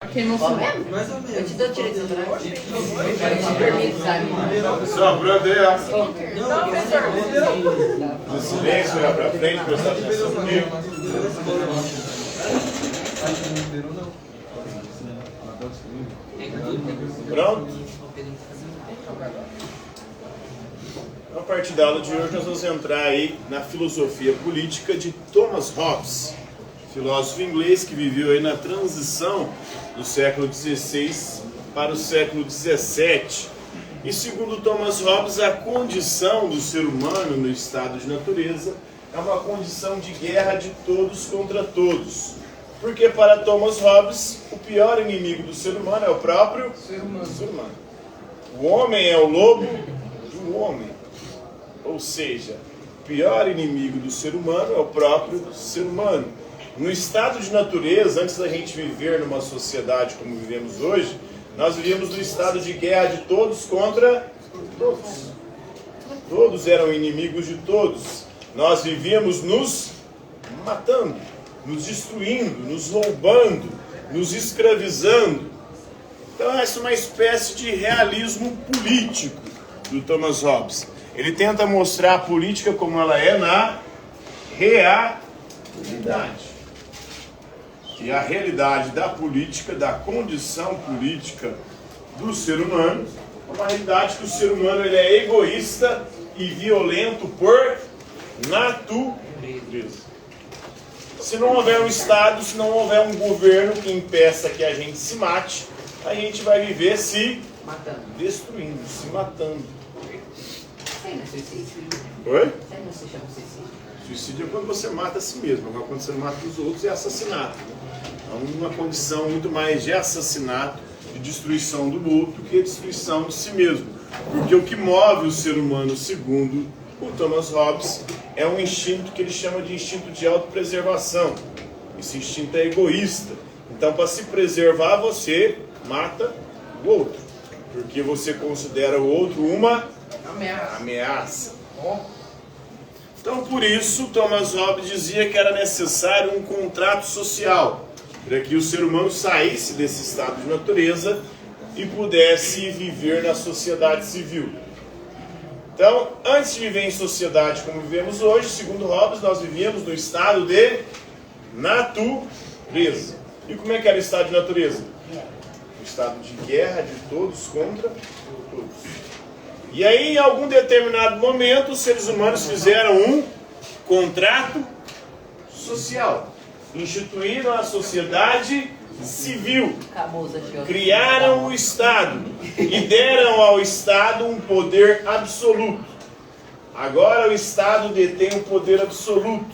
Queimou mesmo? Mais ou menos. Eu te dou direito de atrás. Eu te permito, sabe? Só pra ver, ó. Não, professor. No silêncio, olhar pra frente, prestar atenção comigo. Pronto? A partir da aula de hoje nós vamos entrar aí na filosofia política de Thomas Hobbes, filósofo inglês que viveu aí na transição do século XVI para o século XVII. E segundo Thomas Hobbes, a condição do ser humano no estado de natureza é uma condição de guerra de todos contra todos. Porque para Thomas Hobbes, o pior inimigo do ser humano é o próprio ser humano. O homem é o lobo do homem. Ou seja, o pior inimigo do ser humano é o próprio ser humano. No estado de natureza, antes da gente viver numa sociedade como vivemos hoje, nós vivíamos no estado de guerra de todos contra todos. Todos eram inimigos de todos. Nós vivíamos nos matando, nos destruindo, nos roubando, nos escravizando. Então essa é uma espécie de realismo político do Thomas Hobbes. Ele tenta mostrar a política como ela é na realidade. E a realidade da política, da condição política do ser humano, é uma realidade que o ser humano ele é egoísta e violento por natureza. Se não houver um Estado, se não houver um governo que impeça que a gente se mate, a gente vai viver se destruindo, se matando. Isso aí não é suicídio? Oi? Isso aí não se chama suicídio? Suicídio é quando você mata a si mesmo, agora quando você mata os outros é assassinato. É uma condição muito mais de assassinato, de destruição do outro, que a destruição de si mesmo. Porque o que move o ser humano, segundo o Thomas Hobbes, é um instinto que ele chama de instinto de autopreservação. Esse instinto é egoísta. Então, para se preservar, você mata o outro. Porque você considera o outro uma ameaça. Então, por isso, Thomas Hobbes dizia que era necessário um contrato social, para que o ser humano saísse desse estado de natureza e pudesse viver na sociedade civil. Então, antes de viver em sociedade como vivemos hoje, segundo Hobbes, nós vivíamos no estado de natureza. E como é que era o estado de natureza? O estado de guerra de todos contra todos. E aí, em algum determinado momento, os seres humanos fizeram um contrato social. Instituíram a sociedade civil. Criaram o Estado. E deram ao Estado um poder absoluto. Agora o Estado detém um poder absoluto.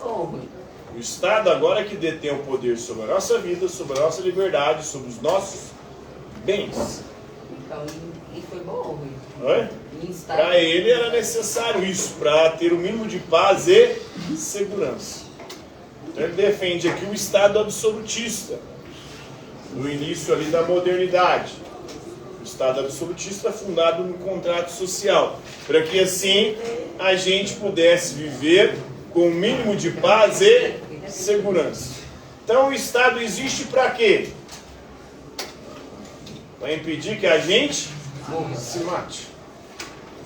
O Estado agora é que detém o poder sobre a nossa vida, sobre a nossa liberdade, sobre os nossos bens. Então, e foi bom, Rui? Para ele era necessário isso, para ter o mínimo de paz e segurança. Então ele defende aqui o Estado absolutista, no início ali da modernidade. O Estado absolutista fundado no contrato social, para que assim a gente pudesse viver com o mínimo de paz e segurança. Então o Estado existe para quê? Para impedir que a gente se mate.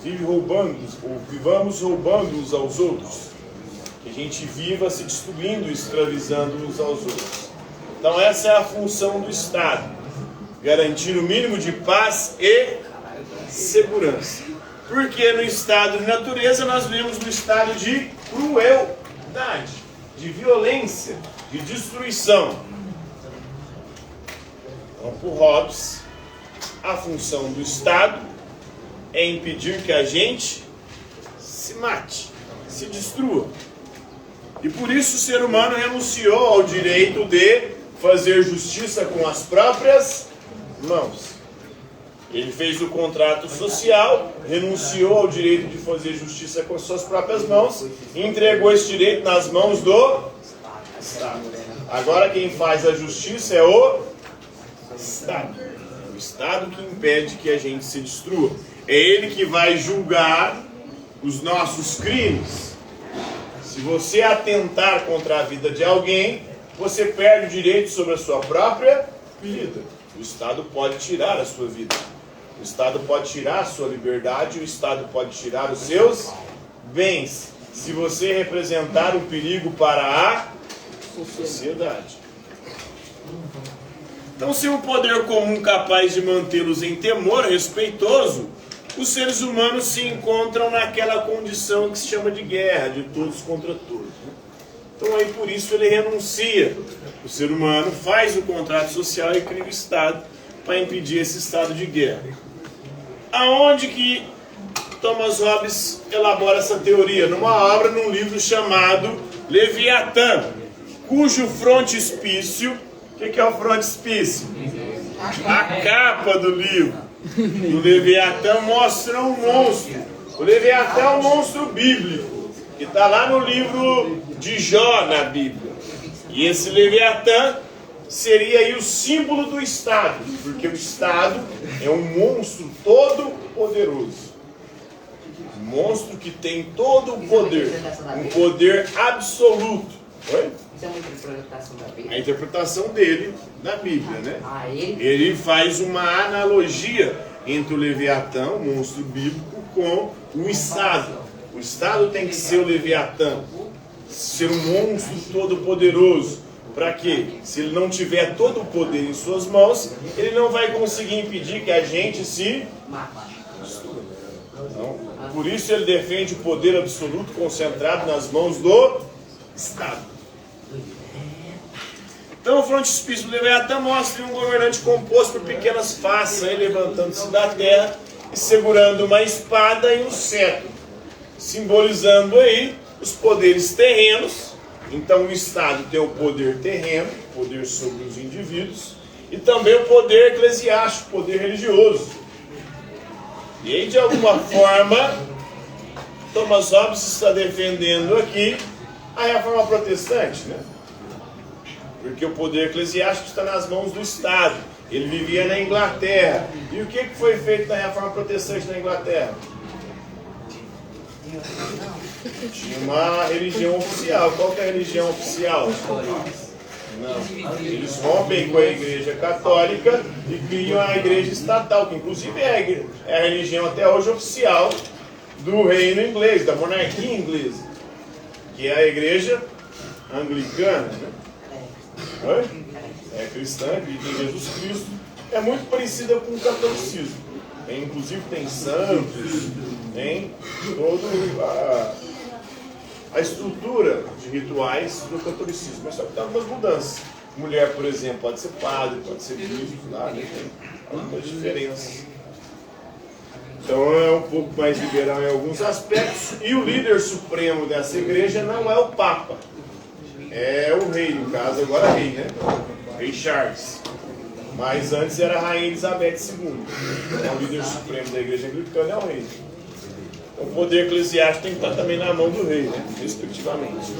Vive roubando, ou vivamos roubando uns aos outros. Que a gente viva se destruindo, escravizando uns aos outros. Então essa é a função do Estado. Garantir o mínimo de paz e segurança. Porque no estado de natureza nós vivemos no estado de crueldade, de violência, de destruição. Então, por Hobbes, a função do Estado é impedir que a gente se mate, se destrua. E por isso o ser humano renunciou ao direito de fazer justiça com as próprias mãos. Ele fez o contrato social, renunciou ao direito de fazer justiça com as suas próprias mãos e entregou esse direito nas mãos do Estado. Agora quem faz a justiça é o Estado. O Estado que impede que a gente se destrua. É ele que vai julgar os nossos crimes. Se você atentar contra a vida de alguém, você perde o direito sobre a sua própria espírita. O Estado pode tirar a sua vida. O Estado pode tirar a sua liberdade. O Estado pode tirar os seus bens. Se você representar um perigo para a sociedade. Então, sem um poder comum capaz de mantê-los em temor respeitoso, os seres humanos se encontram naquela condição que se chama de guerra, de todos contra todos. Então, aí por isso ele renuncia. O ser humano faz o contrato social e cria o Estado para impedir esse estado de guerra. Aonde que Thomas Hobbes elabora essa teoria? Numa obra, num livro chamado Leviatã, cujo frontispício, o que é o frontispício? A capa do livro do Leviatã mostra um monstro. O Leviatã é um monstro bíblico, que está lá no livro de Jó na Bíblia. E esse Leviatã seria aí o símbolo do Estado, porque o Estado é um monstro todo poderoso. Um monstro que tem todo o poder, um poder absoluto. Oi? Isso é uma interpretação da Bíblia? A interpretação dele na Bíblia, né? Ele? Ele faz uma analogia entre o Leviatã, o monstro bíblico, com o Estado. O Estado tem que ser o Leviatã, ser um monstro todo poderoso. Para quê? Se ele não tiver todo o poder em suas mãos, ele não vai conseguir impedir que a gente se destrua. Então, por isso ele defende o poder absoluto concentrado nas mãos do Estado. Então o frontispício do Leviatã mostra um governante composto por pequenas faces, levantando-se da terra e segurando uma espada e um cetro, simbolizando aí os poderes terrenos. Então o Estado tem o poder terreno, poder sobre os indivíduos, e também o poder eclesiástico, poder religioso. E aí, de alguma forma, Thomas Hobbes está defendendo aqui a reforma protestante, né? Porque o poder eclesiástico está nas mãos do Estado. Ele vivia na Inglaterra. E o que foi feito na reforma protestante na Inglaterra? Tinha uma religião oficial. Qual que é a religião oficial? Não. Eles rompem com a igreja católica e criam a igreja estatal, que inclusive é a religião até hoje oficial do reino inglês, da monarquia inglesa, que é a igreja anglicana, né? Oi? É cristã, acredita em Jesus Cristo. É muito parecida com o catolicismo. Inclusive tem santos, tem toda a estrutura de rituais do catolicismo. Mas só que tem algumas mudanças. Mulher, por exemplo, pode ser padre, pode ser bispo, lá, né? Tem algumas diferenças. Então é um pouco mais liberal em alguns aspectos. E o líder supremo dessa igreja não é o Papa. É o rei, no caso agora rei, né? Rei Charles. Mas antes era a Rainha Elizabeth II. Então, o líder supremo da igreja anglicana é o rei. Então, o poder eclesiástico tem que estar também na mão do rei, né? Respectivamente.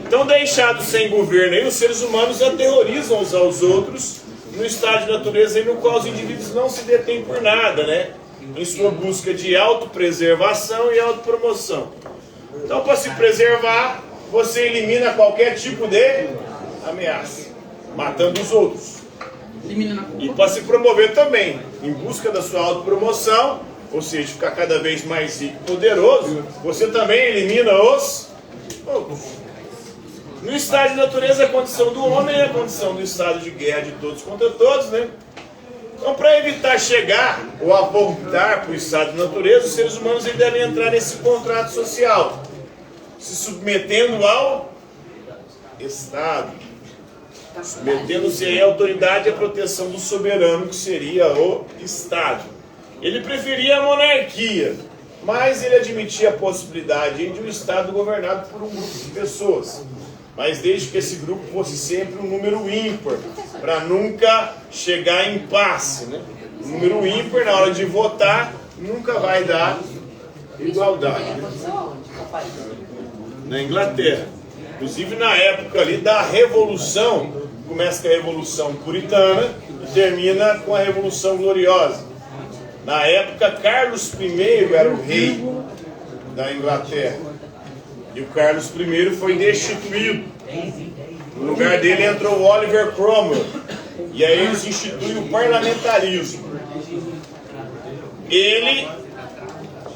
Então, deixados sem governo, aí, os seres humanos aterrorizam uns aos outros no estado de natureza no qual os indivíduos não se detêm por nada, né? Em sua busca de autopreservação e autopromoção. Então, para se preservar, você elimina qualquer tipo de ameaça, matando os outros. E para se promover também, em busca da sua autopromoção, ou seja, ficar cada vez mais rico e poderoso, você também elimina os outros. No estado de natureza, a condição do homem é a condição do estado de guerra de todos contra todos, né? Então, para evitar chegar ou apontar para o estado de natureza, os seres humanos devem entrar nesse contrato social, se submetendo ao Estado, submetendo-se à autoridade e à proteção do soberano, que seria o Estado. Ele preferia a monarquia, mas ele admitia a possibilidade de um Estado governado por um grupo de pessoas, mas desde que esse grupo fosse sempre um número ímpar, para nunca chegar em impasse, né? Um número ímpar, na hora de votar, nunca vai dar igualdade, né? Na Inglaterra. Inclusive na época ali da Revolução, começa com a Revolução Puritana e termina com a Revolução Gloriosa. Na época, Carlos I era o rei da Inglaterra. E o Carlos I foi destituído. No lugar dele entrou o Oliver Cromwell. E aí eles instituem o parlamentarismo. Ele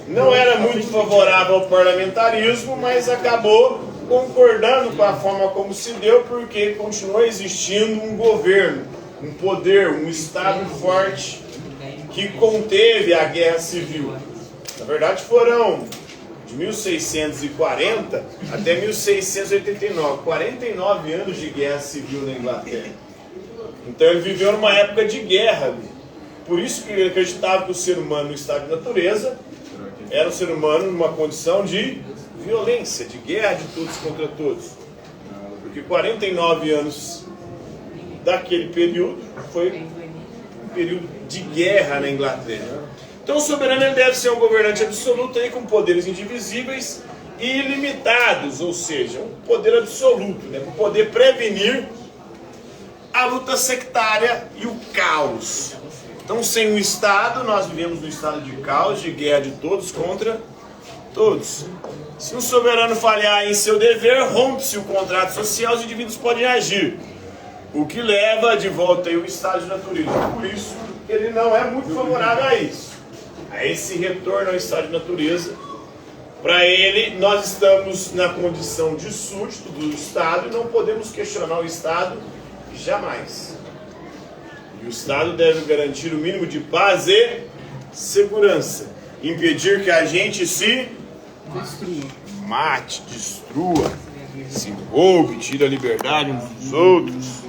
não era muito favorável ao parlamentarismo, mas acabou concordando com a forma como se deu, porque continuou existindo um governo, um poder, um Estado forte que conteve a guerra civil. Na verdade foram de 1640 até 1689, 49 anos de guerra civil na Inglaterra. Então ele viveu numa época de guerra ali. Por isso que ele acreditava que o ser humano no estado de natureza era um ser humano numa condição de violência, de guerra de todos contra todos. Porque 49 anos daquele período foi um período de guerra na Inglaterra. Então o soberano ele deve ser um governante absoluto aí, com poderes indivisíveis e ilimitados, ou seja, um poder absoluto, né, para poder prevenir a luta sectária e o caos. Então, sem o Estado, nós vivemos num estado de caos, de guerra de todos contra todos. Se um soberano falhar em seu dever, rompe-se o contrato social, os indivíduos podem agir, o que leva de volta aí o estado de natureza. Por isso, ele não é muito favorável a isso, a esse retorno ao estado de natureza. Para ele, nós estamos na condição de súdito do Estado e não podemos questionar o Estado jamais. E o Estado deve garantir o mínimo de paz e segurança, impedir que a gente se mate, destrua, se roube, tire a liberdade uns dos outros.